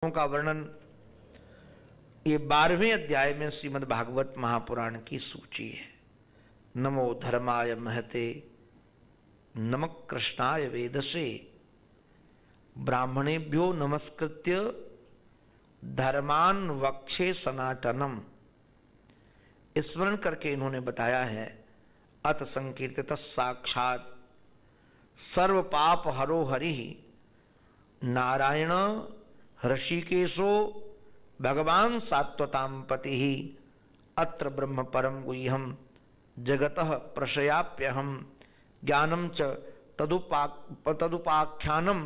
का वर्णन ये 12वें अध्याय में श्रीमद् भागवत महापुराण की सूची है। नमो धर्माय महते नमः कृष्णाय वेदसे ब्राह्मणेभ्यो नमस्कृत्य धर्मान वक्षे सनातनम। स्मरण करके इन्होंने बताया है अत संकीर्तित साक्षात सर्व पाप हरो हरि नारायण ऋषिकेशो भगवान सात्वतां पति ही अत्र ब्रह्म परम गुह्यम जगतः प्रशयाप्यहम ज्ञानम च तदुपाख्यानम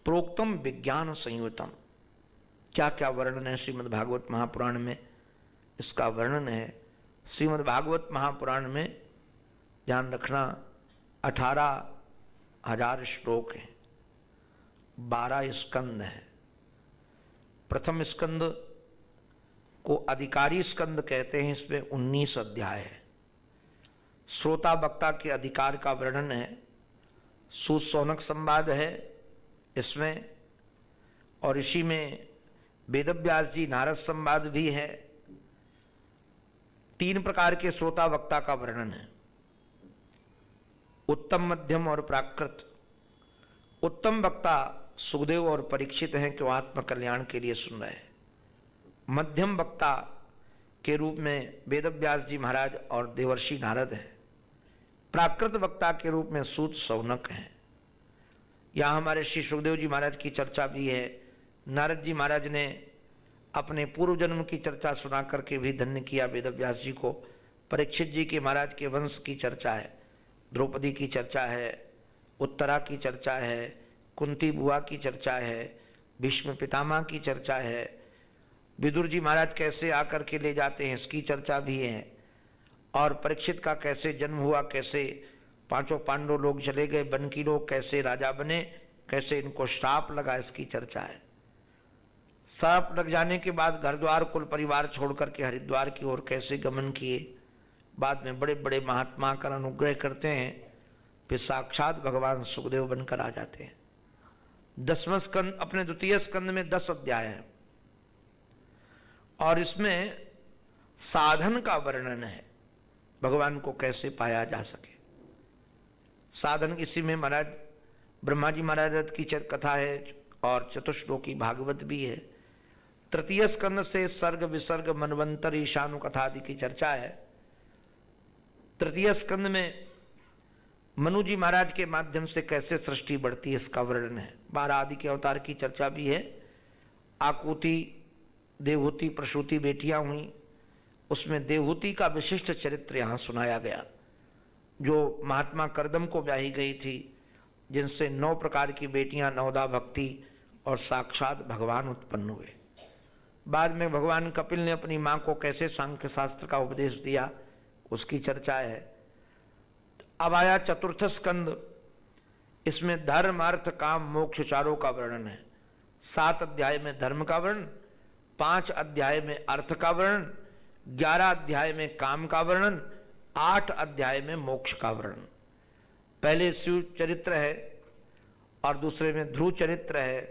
प्रोक्तम विज्ञान संयुतम। क्या क्या वर्णन है श्रीमद् भागवत महापुराण में, इसका वर्णन है। श्रीमद् भागवत महापुराण में ध्यान रखना 18,000 श्लोक हैं, 12 स्कंद हैं। प्रथम स्कंद को अधिकारी स्कंद कहते हैं, इसमें 19 अध्याय है। श्रोता वक्ता के अधिकार का वर्णन है। सूत सौनक संवाद है इसमें, और इसी में वेदव्यास जी नारद संवाद भी है। 3 प्रकार के श्रोता वक्ता का वर्णन है, उत्तम, मध्यम और प्राकृत। उत्तम वक्ता सुखदेव और परीक्षित हैं कि वो आत्म कल्याण के लिए सुन रहे हैं। मध्यम वक्ता के रूप में वेदव्यास जी महाराज और देवर्षि नारद हैं। प्राकृत वक्ता के रूप में सूत सौनक हैं। यहाँ हमारे श्री सुखदेव जी महाराज की चर्चा भी है। नारद जी महाराज ने अपने पूर्व जन्म की चर्चा सुना करके भी धन्य किया वेदव्यास जी को। परीक्षित जी के महाराज के वंश की चर्चा है, द्रौपदी की चर्चा है, उत्तरा की चर्चा है, कुंती बुआ की चर्चा है, भीष्म पितामह की चर्चा है, विदुर जी महाराज कैसे आकर के ले जाते हैं इसकी चर्चा भी है, और परीक्षित का कैसे जन्म हुआ, कैसे 5 पांडव लोग चले गए, वन की लोग कैसे राजा बने, कैसे इनको श्राप लगा, इसकी चर्चा है। श्राप लग जाने के बाद घर द्वार कुल परिवार छोड़ करके हरिद्वार की ओर कैसे गमन किए, बाद में बड़े बड़े महात्मा का अनुग्रह करते हैं, फिर साक्षात भगवान सुखदेव बनकर आ जाते हैं। 10वां स्कंद, अपने द्वितीय स्कंद में 10 अध्याय है, और इसमें साधन का वर्णन है, भगवान को कैसे पाया जा सके। साधन इसी में महाराज ब्रह्मा जी महाराज की कथा है, और चतुश्लोकी भागवत भी है। तृतीय स्कंद से सर्ग विसर्ग मनवंतर ईशानु कथा आदि की चर्चा है। तृतीय स्कंद में मनु जी महाराज के माध्यम से कैसे सृष्टि बढ़ती है इसका वर्णन है। 12 आदि के अवतार की चर्चा भी है। आकुति, देवहूति, प्रसूति बेटियां हुई, उसमें देवहूति का विशिष्ट चरित्र यहाँ सुनाया गया, जो महात्मा करदम को ब्याही गई थी, जिनसे 9 प्रकार की बेटियां, 9दा भक्ति और साक्षात भगवान उत्पन्न हुए। बाद में भगवान कपिल ने अपनी मां को कैसे सांख्य शास्त्र का उपदेश दिया, उसकी चर्चा है। अब आया चतुर्थ स्कंद, इसमें धर्म अर्थ काम मोक्ष चारों का वर्णन है। 7 अध्याय में धर्म का वर्णन, 5 अध्याय में अर्थ का वर्णन, 11 अध्याय में काम का वर्णन, 8 अध्याय में मोक्ष का वर्णन। पहले शिव चरित्र है और दूसरे में ध्रुव चरित्र है,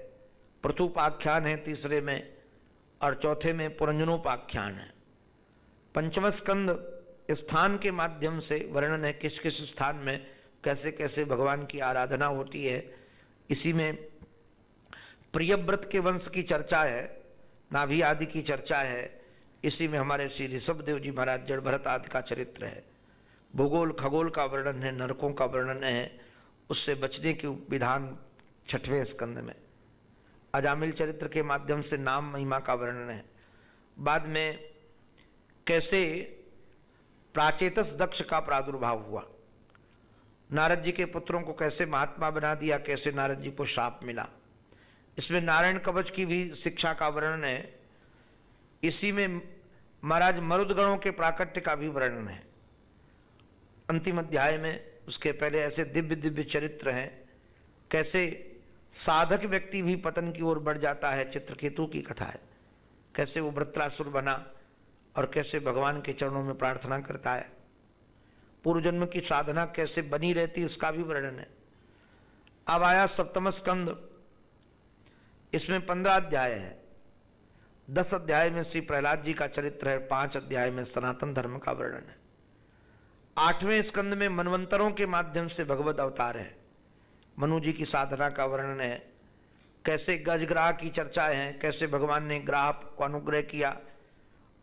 पृथुपाख्यान है तीसरे में, और चौथे में पुरंजनोपाख्यान है। 5वां स्कंद स्थान के माध्यम से वर्णन है, किस किस स्थान में कैसे कैसे भगवान की आराधना होती है। इसी में प्रियव्रत के वंश की चर्चा है, नाभि आदि की चर्चा है। इसी में हमारे श्री ऋषभदेव जी महाराज, जड़ भरत आदि का चरित्र है। भूगोल खगोल का वर्णन है, नरकों का वर्णन है, उससे बचने के विधान 6वें स्कंद में। अजामिल चरित्र के माध्यम से नाम महिमा का वर्णन है। बाद में कैसे प्राचेतस दक्ष का प्रादुर्भाव हुआ, नारद जी के पुत्रों को कैसे महात्मा बना दिया, कैसे नारद जी को शाप मिला। इसमें नारायण कवच की भी शिक्षा का वर्णन है। इसी में महाराज मरुदगणों के प्राकट्य का भी वर्णन है अंतिम अध्याय में। उसके पहले ऐसे दिव्य दिव्य चरित्र हैं, कैसे साधक व्यक्ति भी पतन की ओर बढ़ जाता है, चित्रकेतु की कथा है। कैसे वो वृत्रासुर बना और कैसे भगवान के चरणों में प्रार्थना करता है। पूर्व जन्म की साधना कैसे बनी रहती, इसका भी वर्णन है। अब आया 7वां स्कंद, इसमें 15 अध्याय है। 10 अध्याय में श्री प्रहलाद जी का चरित्र है, 5 अध्याय में सनातन धर्म का वर्णन है। 8वें स्कंद में मनवंतरों के माध्यम से भगवत अवतार है, मनु जी की साधना का वर्णन है, कैसे गजग्राह की चर्चा है, कैसे भगवान ने ग्राह को अनुग्रह किया,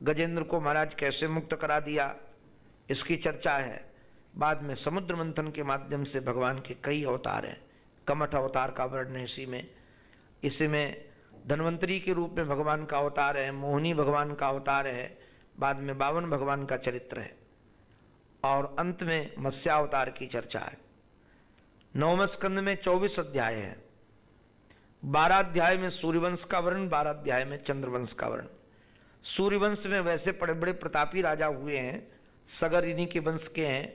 गजेंद्र को महाराज कैसे मुक्त करा दिया, इसकी चर्चा है। बाद में समुद्र मंथन के माध्यम से भगवान के कई अवतार हैं, कमठ अवतार का वर्णन है इसी में धन्वंतरी के रूप में भगवान का अवतार है, मोहिनी भगवान का अवतार है, बाद में 52 भगवान का चरित्र है और अंत में मत्स्यावतार की चर्चा है। 9वें स्कंद में 24 अध्याय है। 12 अध्याय में सूर्यवंश का वर्णन, 12 अध्याय में चंद्रवंश का वर्णन। सूर्यवंश में वैसे बड़े बड़े प्रतापी राजा हुए हैं, सगर इन्हीं के वंश के हैं,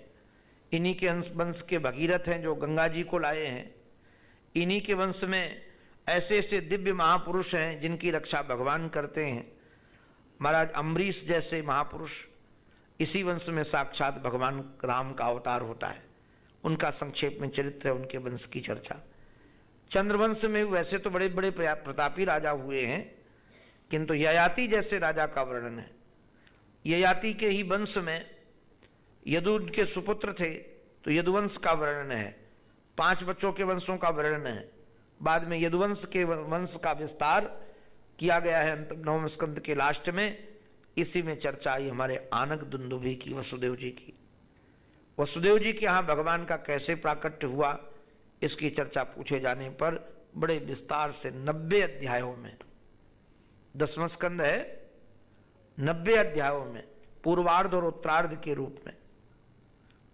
इन्हीं के वंश के भगीरथ हैं जो गंगा जी को लाए हैं। इन्हीं के वंश में ऐसे ऐसे दिव्य महापुरुष हैं जिनकी रक्षा भगवान करते हैं। महाराज अम्बरीश जैसे महापुरुष, इसी वंश में साक्षात भगवान राम का अवतार होता है। उनका संक्षेप में चरित्र है, उनके वंश की चर्चा। चंद्रवंश में वैसे तो बड़े बड़े प्रतापी राजा हुए हैं, किंतु ययाति जैसे राजा का वर्णन है। ययाति के ही वंश में यदु के सुपुत्र थे तो यदुवंश का वर्णन है, 5 बच्चों के वंशों का वर्णन है। बाद में यदुवंश के वंश का विस्तार किया गया है 9वें स्कंद के लास्ट में। इसी में चर्चा आई हमारे आनक दुंदुभि की, वसुदेव जी की। वसुदेव जी के यहाँ भगवान का कैसे प्राकट्य हुआ, इसकी चर्चा पूछे जाने पर बड़े विस्तार से 90 अध्यायों में, 10वां स्कंद है, 90 अध्यायों में पूर्वार्ध और उत्तरार्ध के रूप में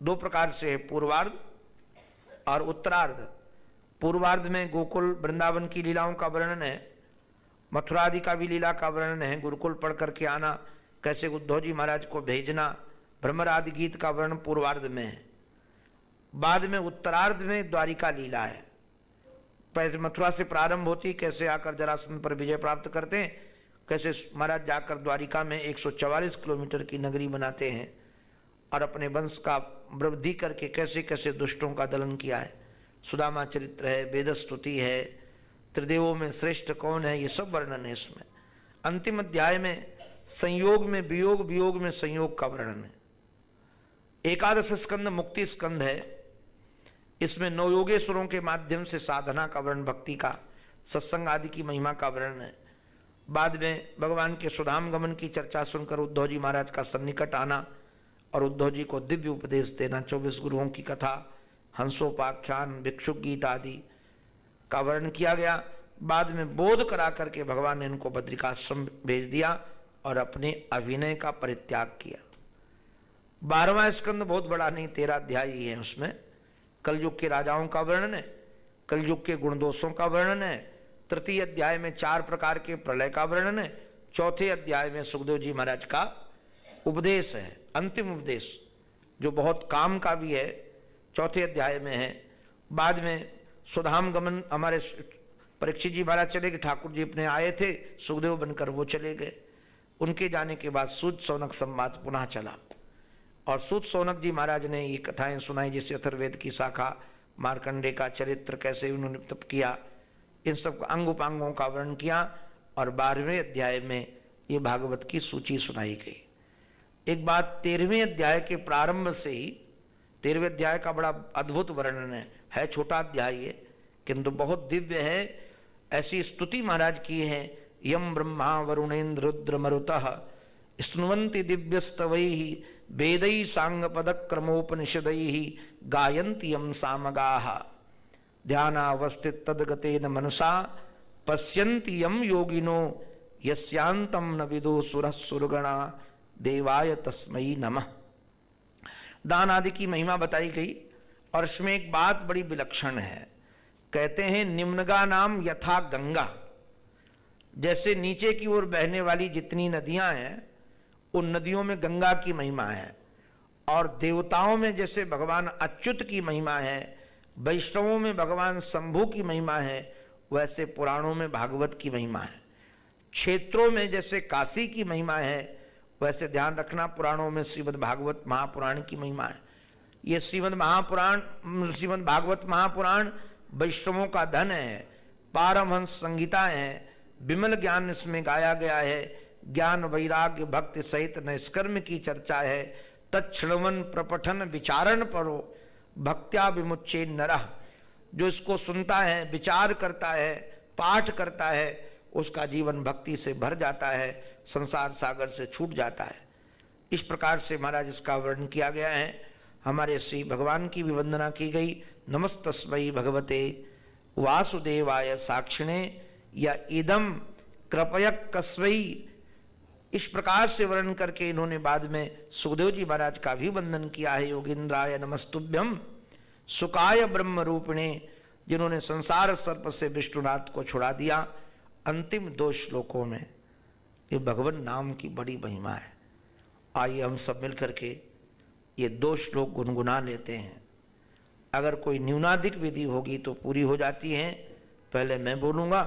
2 प्रकार से है, पूर्वार्ध और उत्तरार्ध। पूर्वार्ध में गोकुल वृंदावन की लीलाओं का वर्णन है, मथुरा आदि का भी लीला का वर्णन है, गुरुकुल पढ़ करके आना, कैसे उद्धव जी महाराज को भेजना, भ्रमर आदि गीत का वर्णन पूर्वार्ध में है। बाद में उत्तरार्ध में द्वारिका लीला है, पहले मथुरा से प्रारंभ होती, कैसे आकर जरासंध पर विजय प्राप्त करते हैं, कैसे महाराज जाकर द्वारिका में 144 किलोमीटर की नगरी बनाते हैं और अपने वंश का वृद्धि करके कैसे कैसे दुष्टों का दलन किया है। सुदामा चरित्र है, वेद स्तुति है, त्रिदेवों में श्रेष्ठ कौन है, ये सब वर्णन है इसमें। अंतिम अध्याय में संयोग में वियोग, वियोग में संयोग का वर्णन है। 11 स्कंद मुक्ति स्कंद है, इसमें 9 योगेश्वरों के माध्यम से साधना का वर्णन, भक्ति का, सत्संग आदि की महिमा का वर्णन है। बाद में भगवान के सुधाम गमन की चर्चा सुनकर उद्धव जी महाराज का सन्निकट आना और उद्धव जी को दिव्य उपदेश देना, 24 गुरुओं की कथा, हंसोपाख्यान, भिक्षुक गीत आदि का वर्णन किया गया। बाद में बोध करा करके भगवान ने इनको बद्रिकाश्रम भेज दिया और अपने अभिनय का परित्याग किया। 12वां स्कंद बहुत बड़ा नहीं, 13 अध्याय ही है, उसमें कलयुग के राजाओं का वर्णन है, कलयुग के गुण दोषों का वर्णन है। तृतीय अध्याय में 4 प्रकार के प्रलय का वर्णन है। चौथे अध्याय में सुखदेव जी महाराज का उपदेश है, अंतिम उपदेश, जो बहुत काम का भी है, चौथे अध्याय में है। बाद में सुधाम गमन, हमारे परीक्षित जी महाराज चले गए, ठाकुर जी अपने आए थे सुखदेव बनकर, वो चले गए। उनके जाने के बाद सूत सौनक संवाद पुनः चला और सूत सौनक जी महाराज ने ये कथाएं सुनाई, जैसे अथर्ववेद की शाखा, मार्कंडे का चरित्र, कैसे उन्होंने तप किया, इन सब अंग उपांगों का वर्णन किया। और 12वें अध्याय में ये भागवत की सूची सुनाई गई। एक बात, 13वें अध्याय के प्रारंभ से ही, 13वें अध्याय का बड़ा अद्भुत वर्णन है छोटा अध्याय ये, किंतु बहुत दिव्य है। ऐसी स्तुति महाराज की है, यम ब्रह्मा वरुणेन्द्र रुद्र मरुतः स्तुवन्ति दिव्यस्तवैः वेदैः सांगपदक्रमोपनिषदैः गायन्ति यं सामगाः ध्यानावस्थित तद्गतेन मनसा पश्यन्ति यं योगिनो यस्यांतं न विदो सुरः सुरगणा देवाय तस्मै नमः। दान आदि की महिमा बताई गई और इसमें एक बात बड़ी विलक्षण है, कहते हैं निम्नगा नाम यथा गंगा, जैसे नीचे की ओर बहने वाली जितनी नदियां हैं उन नदियों में गंगा की महिमा है, और देवताओं में जैसे भगवान अच्युत की महिमा है, वैष्णवों में भगवान शंभु की महिमा है, वैसे पुराणों में भागवत की महिमा है। क्षेत्रों में जैसे काशी की महिमा है, वैसे ध्यान रखना पुराणों में श्रीमद् भागवत महापुराण की महिमा है। ये श्रीमद् भागवत महापुराण वैष्णवों का धन है, पारमहंस संगीता है, विमल ज्ञान इसमें गाया गया है। ज्ञान वैराग्य भक्ति सहित निष्कर्म की चर्चा है। तत्क्षणवन प्रपठन विचारण परो भक्त्या विमुच्चे नरः। जो इसको सुनता है, विचार करता है, पाठ करता है, उसका जीवन भक्ति से भर जाता है, संसार सागर से छूट जाता है। इस प्रकार से महाराज इसका वर्णन किया गया है। हमारे श्री भगवान की भी वंदना की गई। नमस्तस्मै भगवते वासुदेवाय साक्षिणे या इदम कृपयक कस्वई। इस प्रकार से वर्णन करके इन्होंने बाद में सुखदेव जी महाराज का भी वंदन किया है। योगींद्राय नमस्तुभ्यम सुकाय ब्रह्म रूपिणे, जिन्होंने संसार सर्प से विष्णुनाथ को छुड़ा दिया। अंतिम 2 श्लोकों में ये भगवान नाम की बड़ी महिमा है। आइए हम सब मिलकर के ये 2 श्लोक गुनगुना लेते हैं। अगर कोई न्यूनाधिक विधि होगी तो पूरी हो जाती है। पहले मैं बोलूंगा,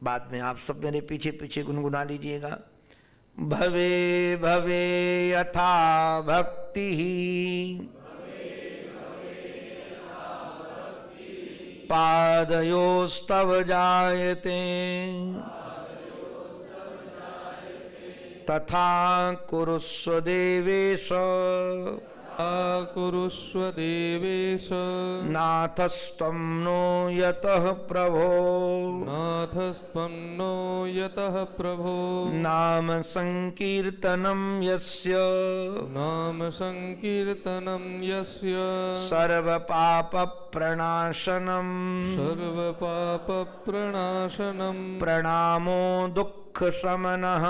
बाद में आप सब मेरे पीछे पीछे गुनगुना लीजिएगा। भवे भवे यथा भक्ति पादयोस्तव जायते तथा कुरुस्व देवेश कुरुष्व देवेश नाथस्त्वं नो यतः प्रभो नाथस्त्वं नो यतः प्रभो नाम संकीर्तनं यस्य नाम संकीर्तनं यस्य सर्वपाप प्रणाशनं सर्वपापप्रणाशनं प्रणामो दुःखशमनः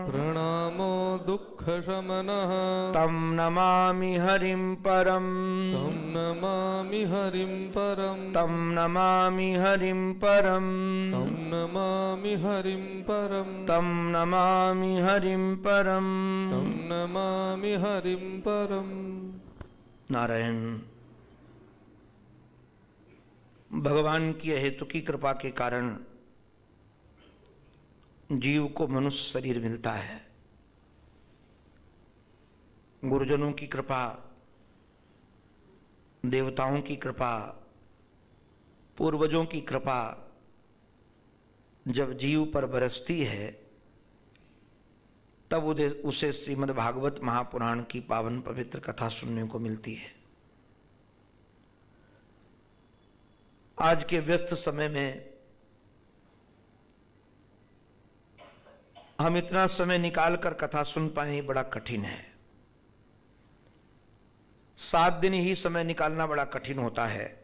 प्रणामो दुःखशमनः तं नमामि हरिं परं तं नमामि हरिं परं तं नमामि हरिं परं तं नमामि हरिं परं तं नमामि हरिं परं। तं नमामि हरिं परं। नारायण। भगवान की हेतु की कृपा के कारण जीव को मनुष्य शरीर मिलता है। गुरुजनों की कृपा, देवताओं की कृपा, पूर्वजों की कृपा जब जीव पर बरसती है तब उसे श्रीमद् भागवत महापुराण की पावन पवित्र कथा सुनने को मिलती है। आज के व्यस्त समय में हम इतना समय निकालकर कथा सुन पाए बड़ा कठिन है। 7 दिन ही समय निकालना बड़ा कठिन होता है।